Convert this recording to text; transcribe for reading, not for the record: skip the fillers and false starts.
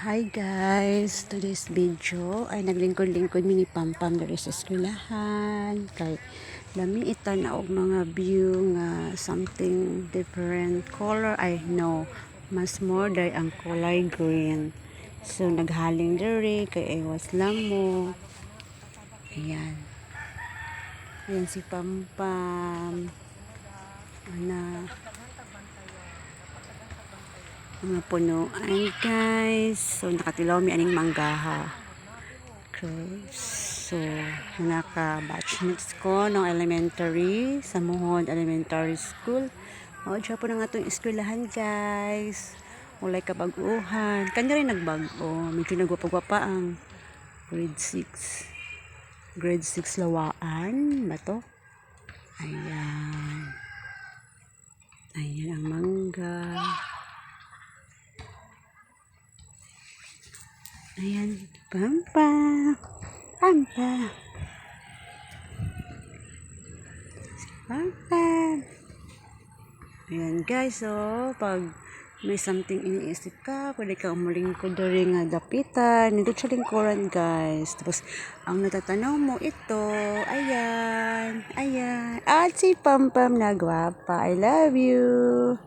Hi guys! Today's video ay naglingkod-lingkod mini pampam dari sa eskwelahan. Kay lami ita na og mga view nga something different color. Ay no, mas more day ang kulay green. So naghaling diri kay iwas lang mo. Ayan. Ayan si Pampam. Ana. Mga punuan guys. So nakatilaw mi aning manggaha. So naka-batchmates ko ng elementary sa Muhon Elementary School. O siya po na nga itong eskwelahan guys. Ulay kabag-uhan. Kanya rin nagbago. Medyo nagwapagwapa ang grade 6. Grade 6 lawaan ba to? Ayan. Ayan ang mangga. Ayan, Pampa. Pampa. Pampa. Ayan guys, so pag may something iniisip ka, pwede ka umuling ko doon nga dapitan. Nandito siya lingkuran guys. Tapos, ang natatanaw mo ito, ayan, ayan. At si Pampam na gwapa. I love you.